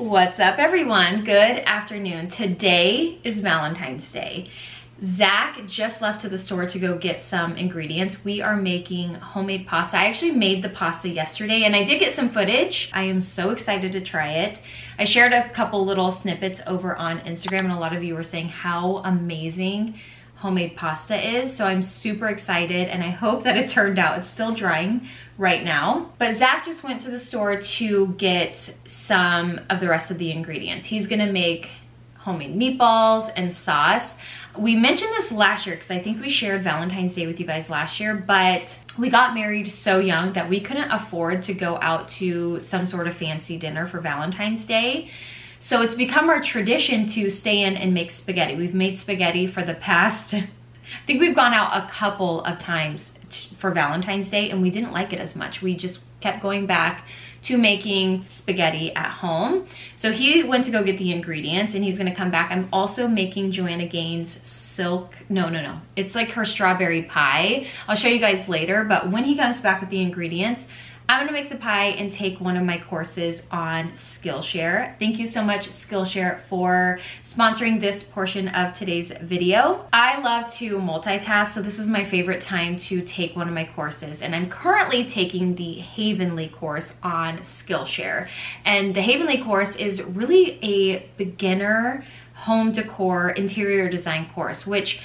What's up, everyone? Good afternoon. Today is Valentine's Day. Zach just left to the store to go get some ingredients. We are making homemade pasta. I actually made the pasta yesterday and I did get some footage. I am so excited to try it. I shared a couple little snippets over on Instagram and a lot of you were saying how amazing homemade pasta is. So I'm super excited and I hope that it turned out. It's still drying right now. But Zach just went to the store to get some of the rest of the ingredients. He's gonna make homemade meatballs and sauce. We mentioned this last year because I think we shared Valentine's Day with you guys last year, but we got married so young that we couldn't afford to go out to some sort of fancy dinner for Valentine's Day. So it's become our tradition to stay in and make spaghetti. We've made spaghetti for the past, I think we've gone out a couple of times for Valentine's Day and we didn't like it as much. We just kept going back to making spaghetti at home. So he went to go get the ingredients and he's gonna come back. I'm also making Joanna Gaines' it's like her strawberry pie. I'll show you guys later, but when he comes back with the ingredients, I'm gonna make the pie and take one of my courses on Skillshare. Thank you so much, Skillshare, for sponsoring this portion of today's video. I love to multitask, so this is my favorite time to take one of my courses. And I'm currently taking the Havenly course on Skillshare. And the Havenly course is really a beginner home decor interior design course, which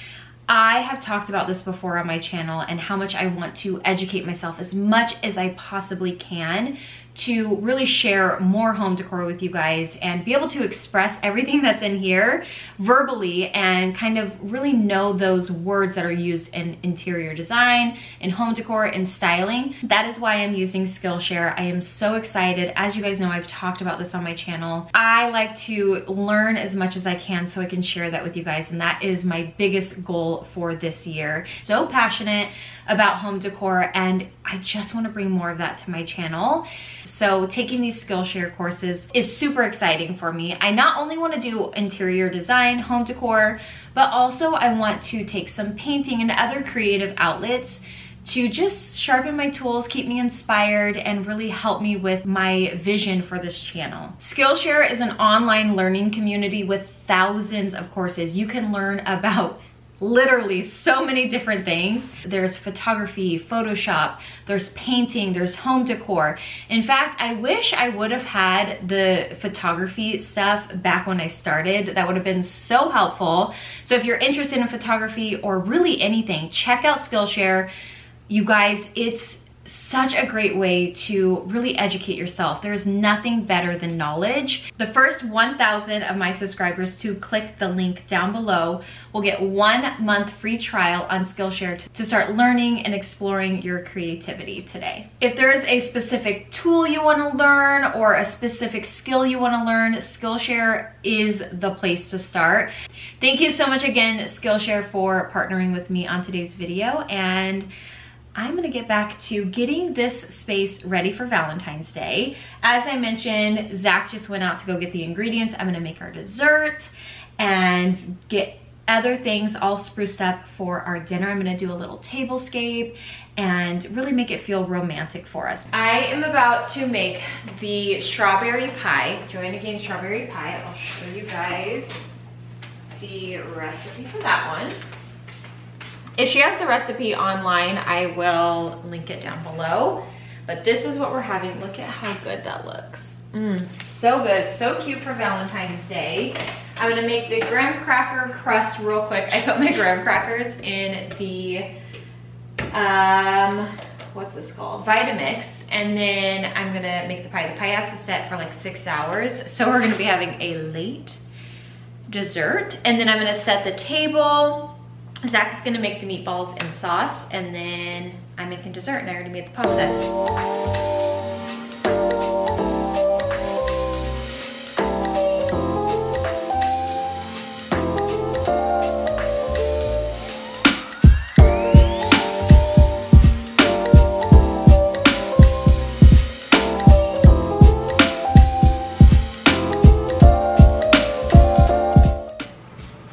I have talked about this before on my channel and how much I want to educate myself as much as I possibly can to really share more home decor with you guys and be able to express everything that's in here verbally and kind of really know those words that are used in interior design, in home decor, and styling. That is why I'm using Skillshare. I am so excited. As you guys know, I've talked about this on my channel. I like to learn as much as I can so I can share that with you guys, and that is my biggest goal for this year. So passionate about home decor and I just want to bring more of that to my channel. So taking these Skillshare courses is super exciting for me. I not only want to do interior design, home decor, but also I want to take some painting and other creative outlets to just sharpen my tools, keep me inspired, and really help me with my vision for this channel. Skillshare is an online learning community with thousands of courses. You can learn about literally so many different things. There's photography, Photoshop, there's painting, there's home decor. In fact, I wish I would have had the photography stuff back when I started. That would have been so helpful. So if you're interested in photography or really anything, check out Skillshare. You guys, it's such a great way to really educate yourself. There's nothing better than knowledge. The first 1,000 of my subscribers to click the link down below will get 1 month free trial on Skillshare to start learning and exploring your creativity today. If there's a specific tool you want to learn or a specific skill you want to learn, Skillshare is the place to start. Thank you so much again, Skillshare, for partnering with me on today's video, and I'm gonna get back to getting this space ready for Valentine's Day. As I mentioned, Zach just went out to go get the ingredients. I'm gonna make our dessert and get other things all spruced up for our dinner. I'm gonna do a little tablescape and really make it feel romantic for us. I am about to make the strawberry pie, Joanna Gaines strawberry pie. I'll show you guys the recipe for that one. If she has the recipe online, I will link it down below. But this is what we're having. Look at how good that looks. So good, so cute for Valentine's Day. I'm gonna make the graham cracker crust real quick. I put my graham crackers in the, what's this called? Vitamix. And then I'm gonna make the pie. The pie has to set for like 6 hours. So we're gonna be having a late dessert. And then I'm gonna set the table. Zach's gonna make the meatballs and sauce, and then I'm making dessert, and I already made the pasta.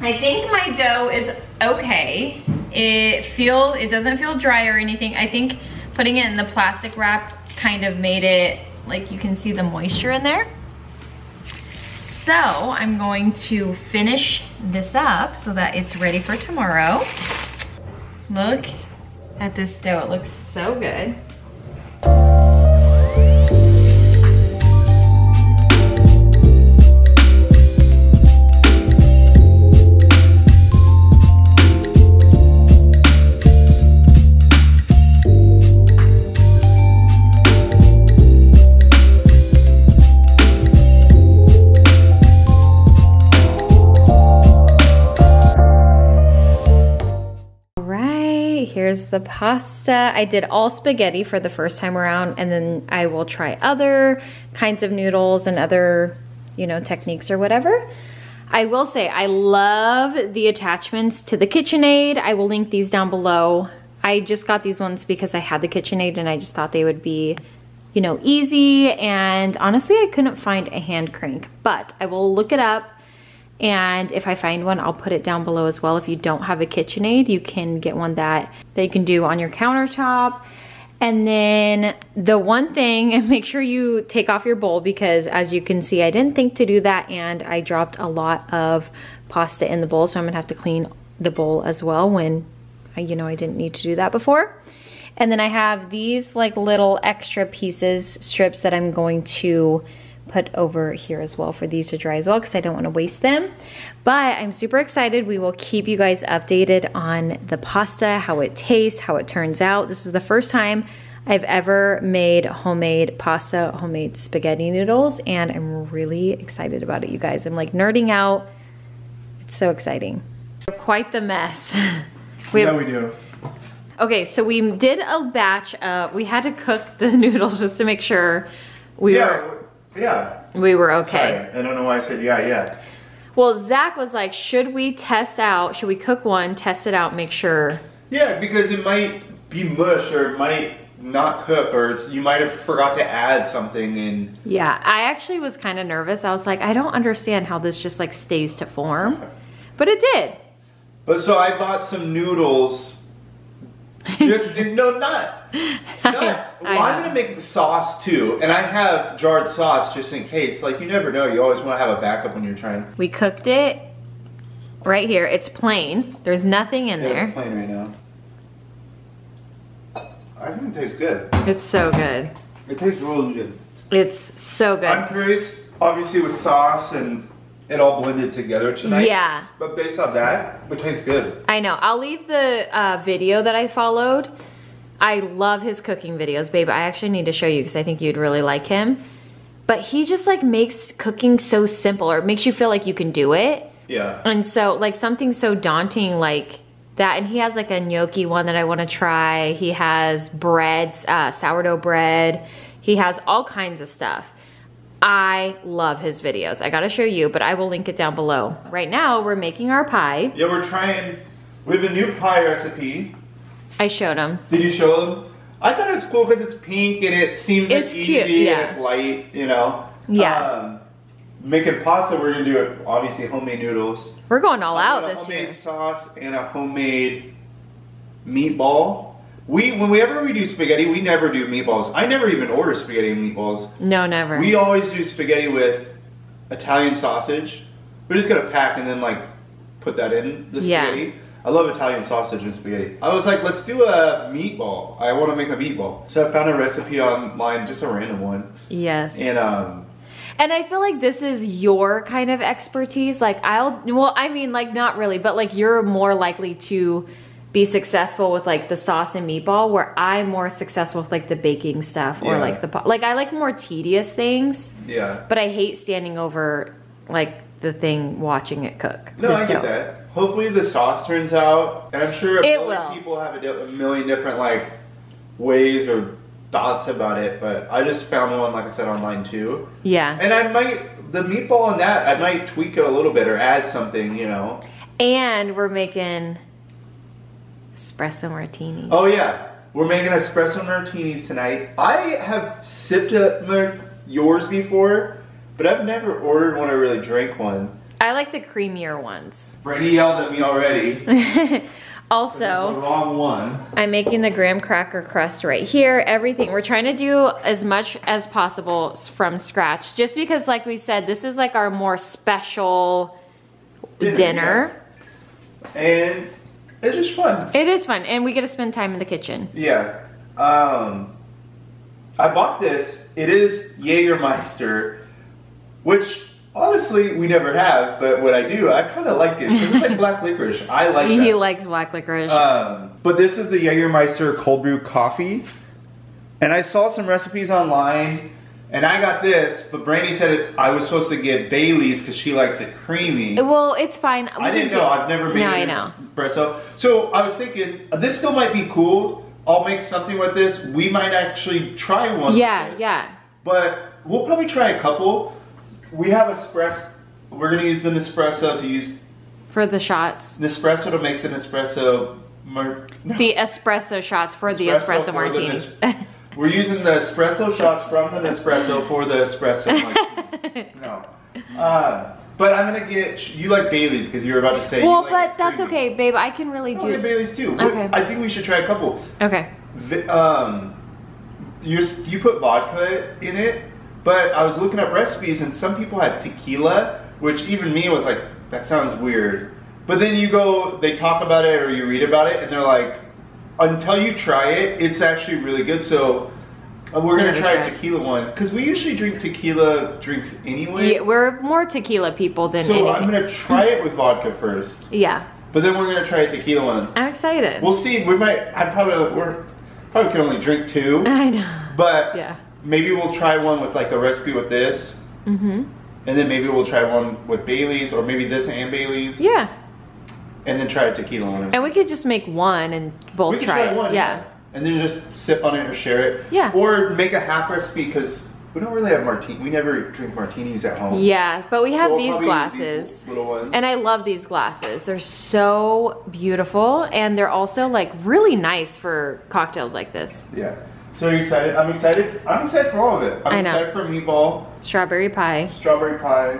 I think my dough is okay. It doesn't feel dry or anything. I think putting it in the plastic wrap kind of made it, like you can see the moisture in there. So I'm going to finish this up so that it's ready for tomorrow. Look at this dough, it looks so good. Here's the pasta. I did all spaghetti for the first time around, and then I will try other kinds of noodles and other, you know, techniques or whatever. I will say I love the attachments to the KitchenAid. I will link these down below. I just got these ones because I had the KitchenAid and I just thought they would be, you know, easy, and honestly I couldn't find a hand crank, but I will look it up. And if I find one, I'll put it down below as well. If you don't have a KitchenAid, you can get one that you can do on your countertop. And then the one thing, make sure you take off your bowl, because as you can see, I didn't think to do that and I dropped a lot of pasta in the bowl. So I'm gonna have to clean the bowl as well when, you know, I didn't need to do that before. And then I have these like little extra pieces, strips that I'm going to put over here as well for these to dry as well, because I don't want to waste them. But I'm super excited. We will keep you guys updated on the pasta, how it tastes, how it turns out. This is the first time I've ever made homemade pasta, homemade spaghetti noodles, and I'm really excited about it, you guys. I'm like nerding out. It's so exciting. Quite the mess. We do. Okay, so we did a batch of, we had to cook the noodles just to make sure we were okay. Sorry, I don't know why I said yeah. Well, Zach was like, should we cook one, test it out, make sure? Yeah, because it might be mush, or it might not cook, or you might have forgot to add something in. Yeah, I actually was kind of nervous. I was like, I don't understand how this just like stays to form, but it did. But so I bought some noodles. Just well, I'm gonna make the sauce too, and I have jarred sauce just in case. Like, you never know, you always want to have a backup when you're trying. We cooked it right here. It's plain. There's nothing in there. It's plain right now. I think it tastes good. It's so good. It tastes really good. It's so good. I'm curious, obviously with sauce and it all blended together tonight. Yeah. But based on that, it tastes good. I know. I'll leave the video that I followed. I love his cooking videos, babe. I actually need to show you because I think you'd really like him. But he just like makes cooking so simple, or it makes you feel like you can do it. Yeah. And so like something so daunting like that. And he has like a gnocchi one that I want to try. He has breads, sourdough bread. He has all kinds of stuff. I love his videos. I gotta show you, but I will link it down below. Right now, we're making our pie. Yeah, we have a new pie recipe. I showed him. Did you show them? I thought it was cool because it's pink and it seems like easy, cute, yeah. And it's light, you know? Yeah. Making pasta, we're gonna do it, obviously homemade noodles. We're going all out this year. A homemade sauce and a homemade meatball. Whenever we do spaghetti, we never do meatballs. I never even order spaghetti and meatballs. No, never. We always do spaghetti with Italian sausage. We're just gonna pack and then like put that in the spaghetti. Yeah. I love Italian sausage and spaghetti. I was like, let's do a meatball. I want to make a meatball. So I found a recipe online, just a random one. Yes. And I feel like this is your kind of expertise. Like I mean, like not really, but like you're more likely to be successful with like the sauce and meatball, where I'm more successful with like the baking stuff, or like I like more tedious things. Yeah. But I hate standing over like the thing watching it cook. No, I get that. Hopefully the sauce turns out, and I'm sure people have a million different like ways or thoughts about it, but I just found one, like I said, online too. Yeah. And the meatball on that, I might tweak it a little bit or add something, you know. And we're making espresso martinis. Oh yeah, we're making espresso martinis tonight. I have sipped yours before, but I've never ordered one or really drank one. I like the creamier ones. Brandy yelled at me already. Also, the wrong one. I'm making the graham cracker crust right here. Everything. We're trying to do as much as possible from scratch. Just because, like we said, this is like our more special dinner. Yeah. And it's just fun. It is fun. And we get to spend time in the kitchen. Yeah. I bought this. It is Jägermeister, which honestly we never have, but when I do, I kind of like it. It's like black licorice. I like that. He likes black licorice. But this is the Jägermeister cold brew coffee. And I saw some recipes online, and I got this, but Brandy said I was supposed to get Bailey's because she likes it creamy. Well, it's fine. I didn't know. I've never made an espresso. So I was thinking, this still might be cool. I'll make something with this. We might actually try one. Yeah, yeah. But we'll probably try a couple. We have espresso. We're gonna use the Nespresso to use for the shots. Nespresso to make the Nespresso. The espresso shots for the espresso martini. We're using the espresso shots from the Nespresso for the espresso martini. No. But I'm gonna get, you like Bailey's because you were about to say. Well, you but that's okay, babe. I can really do. I like Bailey's too. Okay. I think we should try a couple. Okay. You put vodka in it, but I was looking up recipes and some people had tequila, which even me was like, that sounds weird. But then they talk about it or you read about it and they're like, until you try it, it's actually really good. So we're gonna try a tequila one because we usually drink tequila drinks anyway. Yeah, we're more tequila people than anything. So I'm gonna try it with vodka first. Yeah. But then we're gonna try a tequila one. I'm excited. We'll see. We probably can only drink 2. I know. But yeah. Maybe we'll try one with like a recipe with this. Mm-hmm. And then maybe we'll try one with Bailey's or maybe this and Bailey's. Yeah. And then try a tequila one. And we could just make one and both try it. One, yeah. And then just sip on it or share it. Yeah. Or make a half recipe because we don't really have martini. We never drink martinis at home. Yeah, but we have these glasses. These little ones. And I love these glasses. They're so beautiful and they're also like really nice for cocktails like this. Yeah. So are you excited? I'm excited. I'm excited for all of it. I'm excited for meatball. Strawberry pie. Strawberry pie.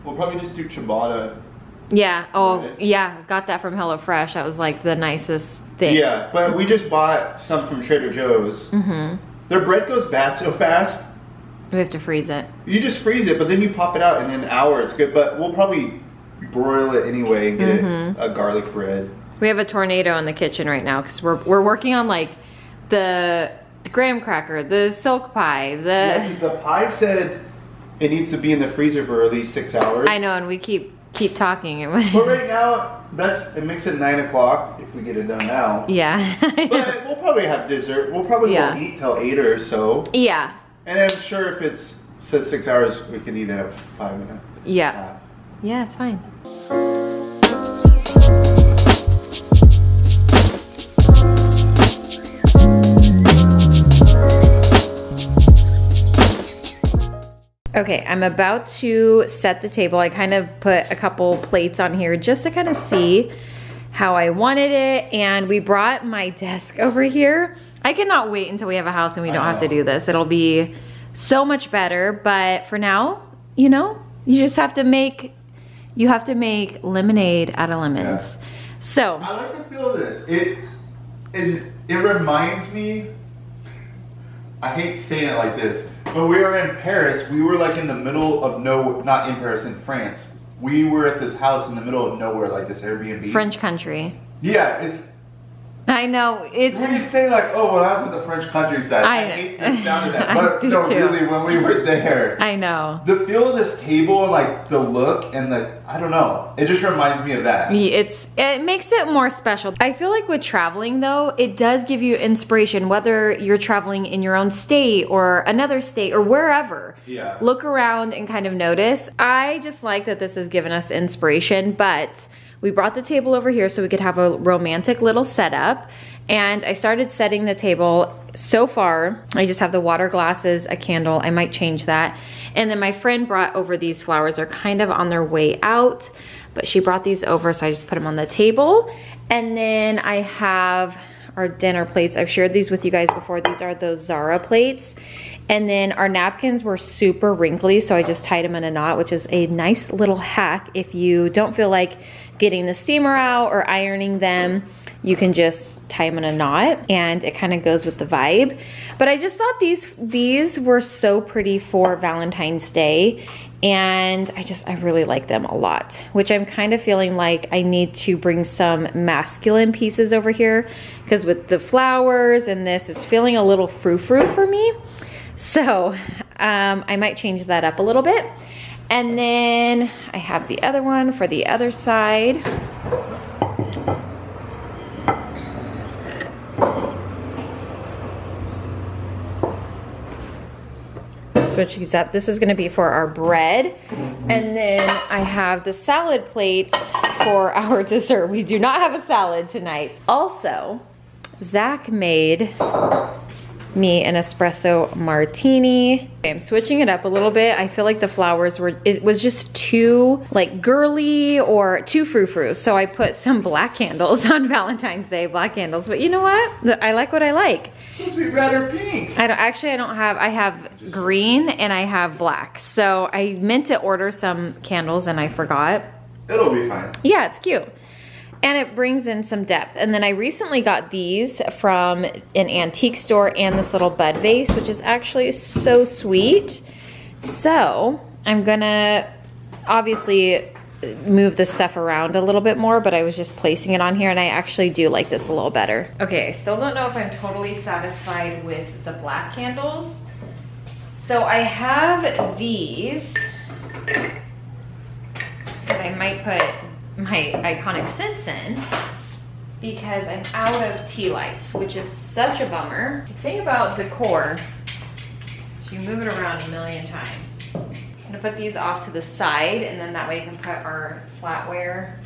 We'll probably just do ciabatta. Yeah. Oh, right? Yeah. Got that from HelloFresh. That was like the nicest thing. Yeah, but we just bought some from Trader Joe's. Mm-hmm. Their bread goes bad so fast. We have to freeze it. You just freeze it, but then you pop it out and in an hour it's good. But we'll probably broil it anyway and get it a garlic bread. We have a tornado in the kitchen right now because we're working on like the graham cracker, the silk pie, Yeah, because the pie said it needs to be in the freezer for at least 6 hours. I know, and we keep talking. But right now, it makes it 9 o'clock if we get it done now. Yeah. But we'll probably have dessert. We'll probably won't eat till 8 or so. Yeah. And I'm sure if it says 6 hours, we can eat it at 5 minutes. Yeah. Yeah, it's fine. Okay, I'm about to set the table. I kind of put a couple plates on here just to kind of see how I wanted it. And we brought my desk over here. I cannot wait until we have a house and we don't have to do this. It'll be so much better. But for now, you know, you just have to make, lemonade out of lemons. Yeah. So. I like the feel of this. It reminds me, I hate saying it like this, but we were in Paris. We were like in the middle of not in Paris, in France. We were at this house in the middle of nowhere, like this Airbnb. French country. Yeah, it's. I know, it's. When you say like, oh, when I was in the French countryside, I hate the sound of that. But no, really, when we were there. I know. The feel of this table and like the look and I don't know. It just reminds me of that. It makes it more special. I feel like with traveling though, it does give you inspiration, whether you're traveling in your own state or another state or wherever. Yeah. Look around and kind of notice. I just like that this has given us inspiration, but we brought the table over here so we could have a romantic little setup. And I started setting the table. So far, I just have the water glasses, a candle. I might change that. And then my friend brought over these flowers. They're kind of on their way out, but she brought these over, so I just put them on the table. And then I have our dinner plates. I've shared these with you guys before. These are those Zara plates. And then our napkins were super wrinkly, so I just tied them in a knot, which is a nice little hack if you don't feel like getting the steamer out or ironing them. you can just tie them in a knot and it kind of goes with the vibe. But I just thought these were so pretty for Valentine's Day, and I really like them a lot, which I'm kind of feeling like I need to bring some masculine pieces over here, because with the flowers and this, it's feeling a little frou-frou for me. So I might change that up a little bit. And then I have the other one for the other side. Switch these up. This is gonna be for our bread. And then I have the salad plates for our dessert. We do not have a salad tonight. Also, Zach made me an espresso martini. I'm switching it up a little bit. I feel like the flowers it was just too like girly or too frou-frou. So I put some black candles on Valentine's Day, black candles. But you know what? I like what I like. It's supposed to be red or pink. I have green and I have black. So I meant to order some candles and I forgot. It'll be fine. Yeah, it's cute. And it brings in some depth. And then I recently got these from an antique store and this little bud vase, which is actually so sweet. So I'm gonna obviously move this stuff around a little bit more, but I was just placing it on here and I actually do like this a little better. Okay, I still don't know if I'm totally satisfied with the black candles. So I have these that I might put my iconic scents in, because I'm out of tea lights, which is such a bummer. The thing about decor is you move it around a million times. I'm gonna put these off to the side, and then that way you can put our flatware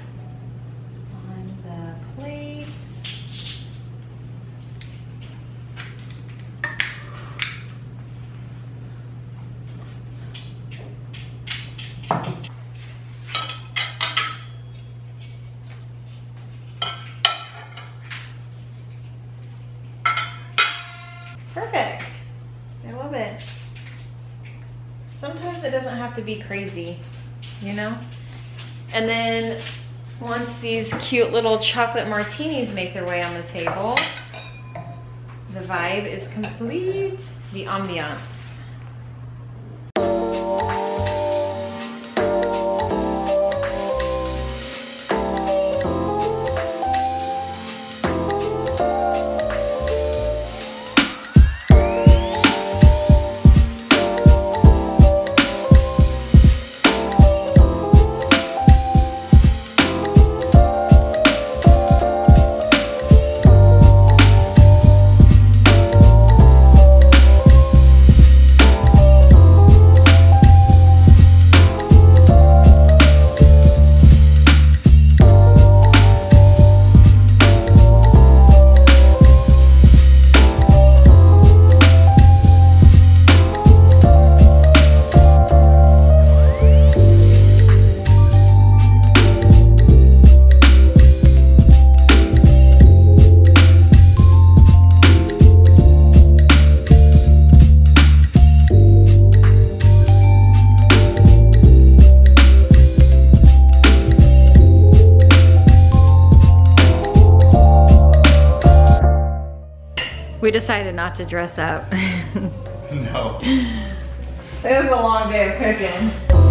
on the plates. Perfect. I love it. Sometimes it doesn't have to be crazy, you know? And then once these cute little chocolate martinis make their way on the table, the vibe is complete. The ambiance. We decided not to dress up. No. It was a long day of cooking.